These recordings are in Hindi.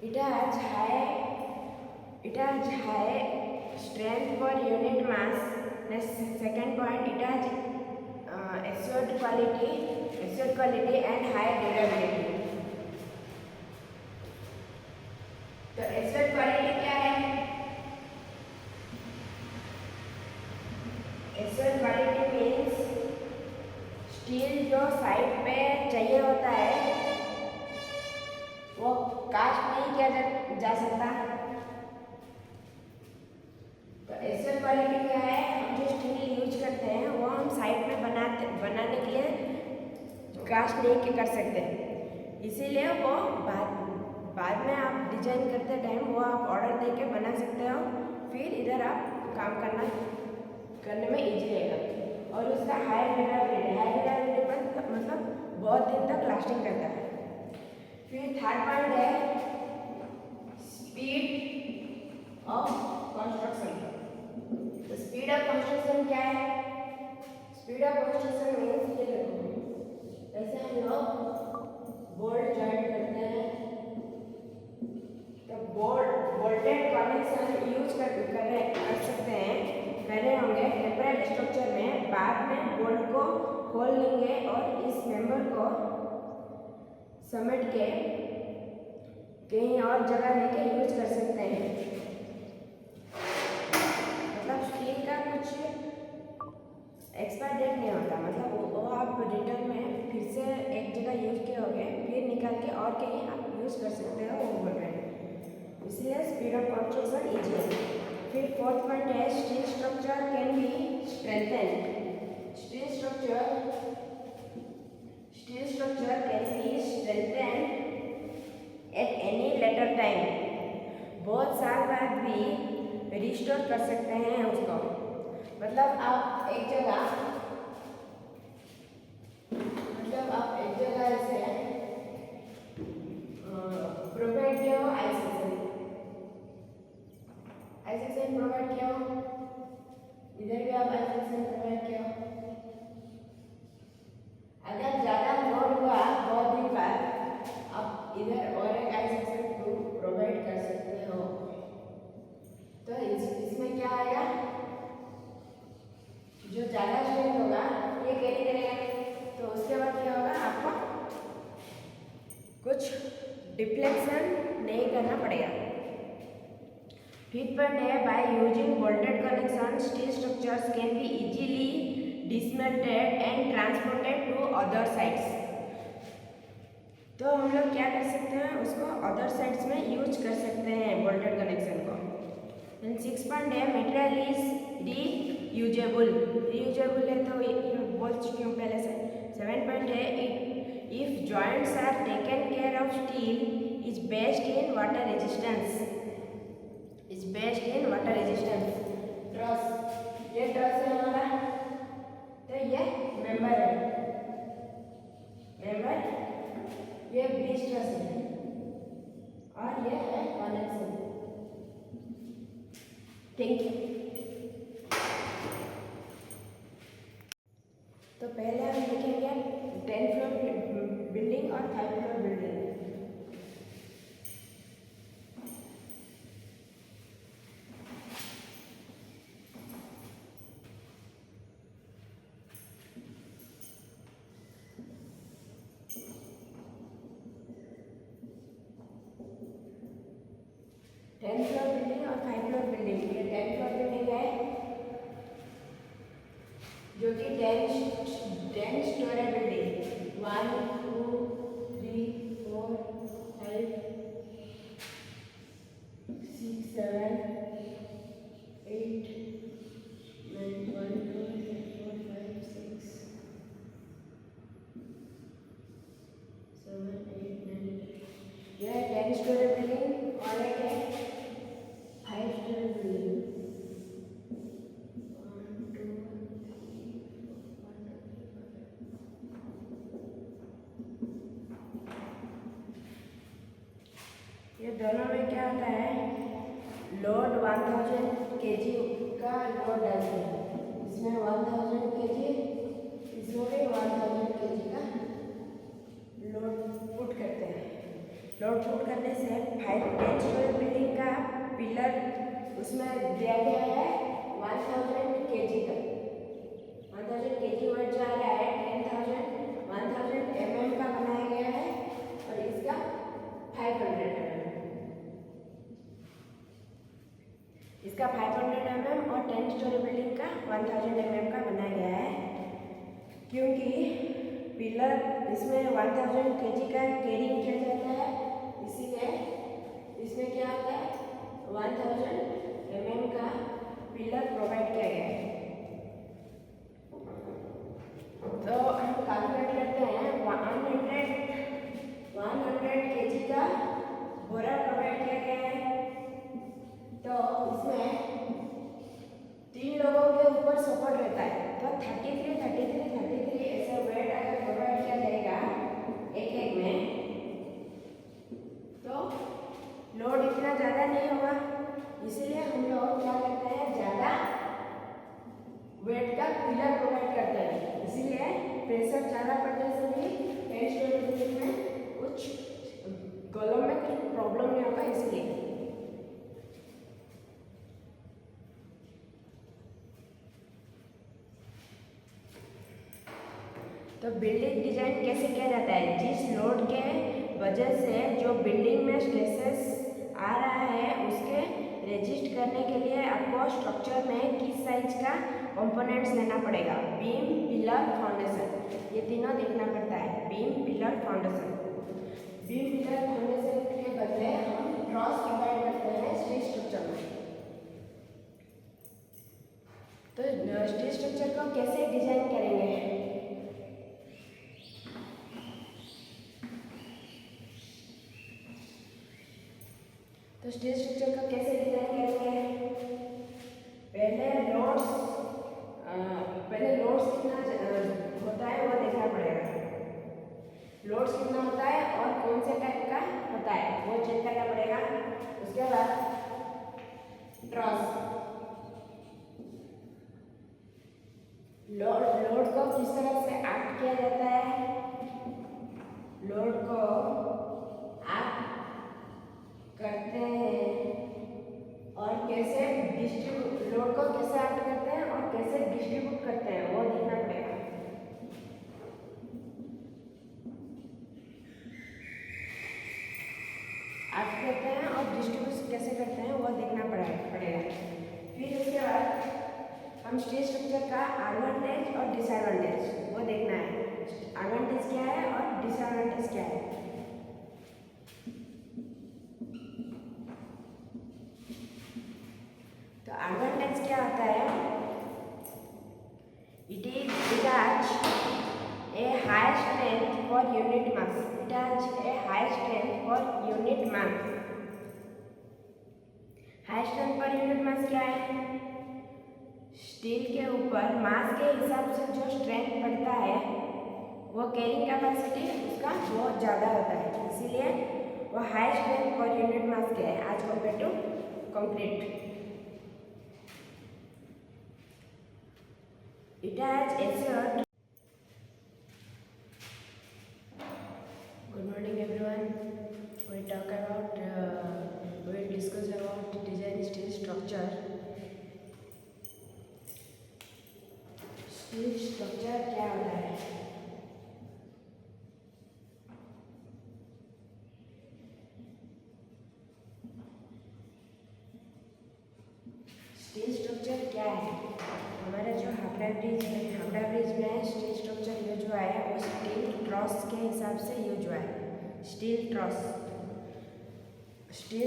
it has high strength per unit mass. Next, second point, it has assured quality and high durability. तो assured quality क्या है? assured quality means स्टील जो साइड पे चाहिए होता है वो कास्ट नहीं किया जा सकता। तो एसर क्वालिटी क्या है? हम जो स्टील यूज करते हैं वो हम साइड में बनाने के लिए कास्ट नहीं कर सकते, इसीलिए वो बाद में आप डिजाइन करते टाइम वो आप ऑर्डर देके बना सकते हो, फिर इधर आप काम करने में इजी रहेगा। और उसका हाई ड्यूरेबिलिटी मतलब बहुत दिन तक लास्टिंग करता है। फिर थर्ड पॉइंट है स्पीड ऑफ कंस्ट्रक्शन। तो स्पीड ऑफ कंस्ट्रक्शन क्या है? स्पीड ऑफ कंस्ट्रक्शन मीन्स ये देखो, जैसे हम लोग बोल्ट जॉइंट करते हैं तो बोल्टेड कनेक्शन यूज कर सकते हैं, पहले होंगे टेम्पररी स्ट्रक्चर में, बाद में बोल्ट को खोल लेंगे और इस मेंबर को समेट के कहीं और जगह लेके यूज कर सकते हैं। मतलब स्टील का कुछ एक्सपायर डेट नहीं होता, मतलब वो आप रिटर्न में फिर से एक जगह यूज किए होंगे, फिर निकाल के और कहीं आप यूज कर सकते हो वो बोल रहे हैं, इसलिए स्पीड ऑफ कंस्ट्रक्शन इजी है। फिर फोर्थ पॉइंट है steel structure can be strengthened. Steel structure can be strengthened at any later time. बहुत साल बाद भी रिस्टोर कर सकते हैं उसको। मतलब आप एक जगह ऐसे प्रोवाइड किया हो, आइसेक्शन प्रोवाइड किया हो, इधर भी आप आइसेक्शन प्रोवाइड किया हो। अगर ज़्यादा लोड हुआ बहुत दिन बाद आप इधर और एक आइसेक्शन प्रोवाइड कर सकते हो। तो इसमें क्या आएगा, जो ज़्यादा स्ट्रेंथ होगा ये कैरी करेगा, तो उसके बाद क्या होगा, आपको कुछ डिफ्लेक्शन नहीं करना पड़ेगा। फिफ्थ पॉइंट है by using bolted connection steel structures can be easily dismantled and transported to other sites. तो हम लोग क्या कर सकते हैं, उसको अदर साइट्स में यूज कर सकते हैं बोल्टेड कनेक्शन को। एंड सिक्स पॉइंट है मटेरियल इज रीयूजेबल है, तो ये बोल चुकी हूँ पहले से। सेवन पॉइंट है if joints are taken care of steel is best in water resistance. Truss, ये ट्रस है हमारा, तो ये मेंबर है, ये ब्रिज ट्रस है और ये है कनेक्शन। Thank you. तो पहले हम देखेंगे 10 फ्लोर बिल्डिंग और 5 floor building. Ten floor building और 5 फ्लोर बिल्डिंग। ये 10 फ्लोर बिल्डिंग है जो कि 10 स्टोरी बिल्डिंग 1 2 3 4 5 6 7 8 9 1 2 3 4 5 6 7 8 9। यह 10 स्टोरी बिल्डिंग और एक है 5 स्टोरी बिल्डिंग। 1 2 3 4 ये दोनों में क्या होता है, लोड 1000 kg का लोड डालते हैं, इसमें 1000 kg, इसमें भी 1000 kg का लोड पुट करते हैं। लोड पुट करने से 10 स्टोरी बिल्डिंग का पिलर उसमें दिया गया है 1000 kg तक। 1000 kg वेट जो आ रहा है 1000 mm का बनाया गया है और इसका 500 mm। इसका 500 mm और 10 स्टोरी बिल्डिंग का 1000 mm का बनाया गया है, क्योंकि पिलर इसमें 1000 kg का कैरिंग किया जाता है, इसीलिए इसमें क्या होता है 1000 mm का पिलर प्रोवाइड किया गया है। तो हम कैलकुलेट करते हैं 100 kg का बोरा प्रोवाइड किया गया है। तो इसमें 3 लोगों के ऊपर सपोर्ट रहता है, तो 33 ऐसा वेट अगर प्रोवाइड किया जाएगा एक में, तो लोड इतना ज़्यादा नहीं होगा। इसीलिए हम लोग क्या करते हैं, ज़्यादा वेट का पिलर प्रोवाइड करते हैं। इसीलिए प्रेशर ज़्यादा पड़ने से भी 10 स्टोरी बिल्डिंग में कुछ कॉलम में कुछ प्रॉब्लम नहीं होगा। इसलिए तो बिल्डिंग डिजाइन कैसे किया जाता है, जिस लोड के वजह से जो बिल्डिंग में स्ट्रेसेस आ रहा है उसके रेजिस्ट करने के लिए आपको स्ट्रक्चर में किस साइज का कंपोनेंट्स लेना पड़ेगा। बीम, पिलर, फाउंडेशन, ये तीनों देखना पड़ता है। Beam, pillar, foundation. Beam, pillar, foundation के बदले हम ट्रस प्रोवाइड करते हैं स्टील स्ट्रक्चर में। तो स्टील स्ट्रक्चर को कैसे डिजाइन करेंगे, तो स्टील स्ट्रक्चर को कैसे डिजाइन करेंगे, पहले लोड्स कितना होता है वो देखना पड़ेगा। लोड्स कितना होता है और कौन से टाइप का होता है वो चेक करना पड़ेगा। उसके बाद ट्रस, लोड को किस तरह से एक्ट किया जाता है, लोड को एक्ट करते हैं और कैसे लोड को कैसे एक्ट करते हैं और कैसे डिस्ट्रीब्यूट करते हैं वो देखना पड़ेगा। एक्ट करते हैं और डिस्ट्रीब्यूट कैसे करते हैं वो देखना पड़ेगा। फिर उसके बाद हम स्टील स्ट्रक्चर का एडवांटेज और डिसएडवांटेज वो देखना है। एडवांटेज क्या है और डिसएडवांटेज क्या है। तो एडवांटेज क्या होता है, it has a high strength for unit mass. It has a high strength for unit mass. High strength पर यूनिट मास क्या है, स्टील के ऊपर मास के हिसाब से जो स्ट्रेंथ पड़ता है वो कैरिंग कैपेसिटी उसका बहुत ज़्यादा होता है, इसीलिए वो हाई स्ट्रेंथ पर यूनिट मास क्या है as compare to concrete. It has assured. Good morning, everyone. We discuss about design steel structure. Steel structure क्या होता है? स्टील स्ट्रक्चर क्या है? हमारा जो हावड़ा ब्रिज में स्टील स्ट्रक्चर यूज हुआ है वो स्टील ट्रस के हिसाब से यूज हुआ है। स्टील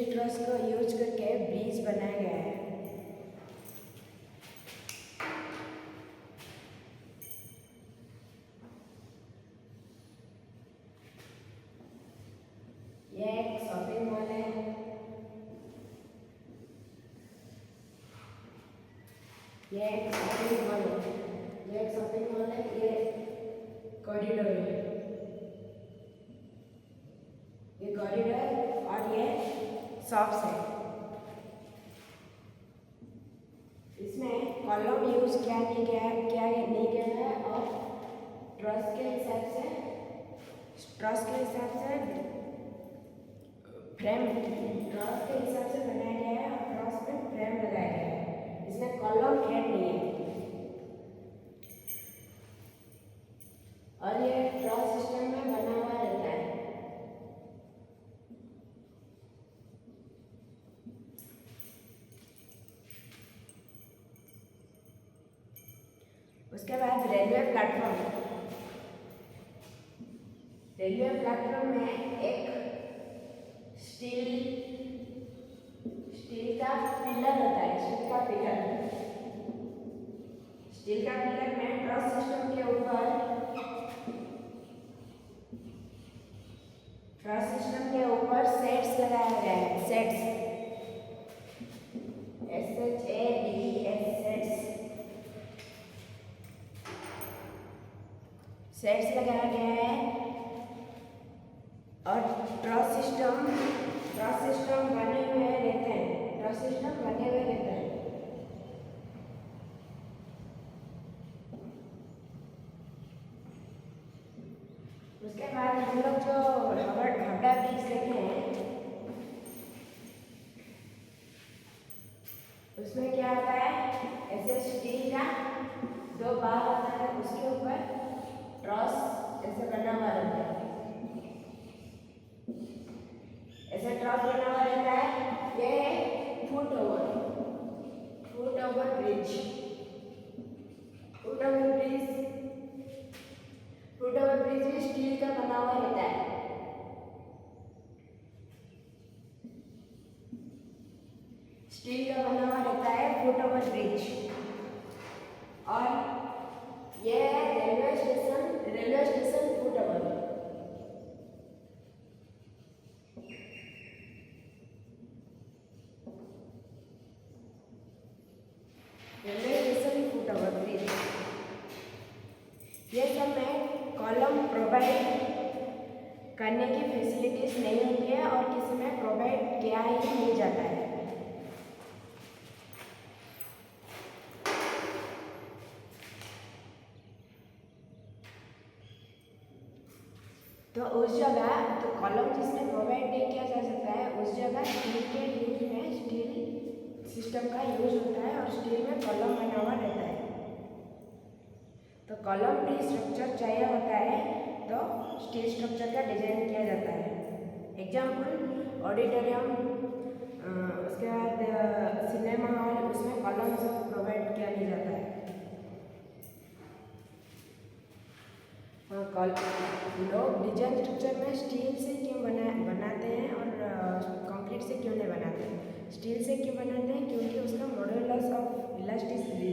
ट्रस को यूज करके ब्रिज बनाया गया है। ये एक शॉपिंग मॉल है, ये एक शॉपिंग मॉल है, ये कॉरिडोर है, ये कॉरिडोर और ये शॉप्स है। इसमें कॉलम यूज किया नहीं गया है और ट्रस के हिसाब से फ्रेम क्रॉस के हिसाब से बनाया गया है और क्रॉस में फ्रेम लगाया गया है। इसमें कॉलम हेड नहीं है और ये क्रॉस सिस्टम में बना हुआ रहता है। उसके बाद रेलवे प्लेटफॉर्म में एक स्टील का पिलर होता है। स्टील का पिलर में क्रॉस सिस्टम के ऊपर सेट्स लगाया गया है। सेट्स लगाया गया है और क्रॉस सिस्टम बने हुए रहते हैं। उसके बाद हम लोग जो हावड़ा ब्रिज देखे हैं उसमें क्या आता है, ऐसे स्टील का 2 बार होता है, उसके ऊपर क्रॉस ऐसे बना हुआ रहता है। ऐसे क्रॉस बना हुआ रहता है। ये है फुट ओवर ब्रिज। भी स्टील का बना हुआ रहता है। Foot over bridge. और ये है railway station foot over. Bridge. ये सब में कॉलम प्रोवाइड करने की फैसिलिटीज नहीं होती है और किसी में प्रोवाइड किया ही नहीं जाता है। तो उस जगह कॉलम जिसमें प्रोवाइड नहीं किया जा सकता है उस जगह स्टील सिस्टम का यूज होता है और स्टील में कॉलम बना हुआ रहता है। तो कॉलम फ्री स्ट्रक्चर चाहिए होता है तो स्टील स्ट्रक्चर का डिजाइन किया जाता है। एग्जाम्पल ऑडिटोरियम, उसके बाद सिनेमा हॉल, उसमें कॉलम सब प्रोवाइड किया नहीं जाता है। लोग डिजाइन स्ट्रक्चर में स्टील से क्यों बनाते हैं और कंक्रीट से क्यों नहीं बनाते हैं? स्टील से क्यों बनाते हैं? क्योंकि उसका modulus of elasticity,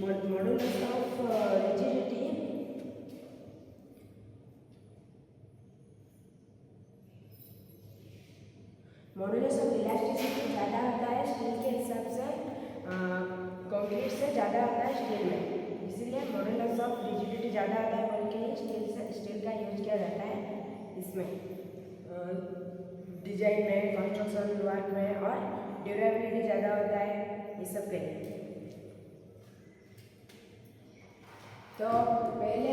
modulus of rigidity ज़्यादा होता है स्टील के हिसाब से, कंक्रीट से ज़्यादा होता है स्टील में। इसीलिए मॉडुलस ऑफ रिजिडिटी ज़्यादा आता है बोल के स्टील का यूज किया जाता है इसमें, डिजाइन में, कंस्ट्रक्शन वर्क में, और ड्यूरेबिलिटी ज़्यादा होता है इस सब के लिए। तो पहले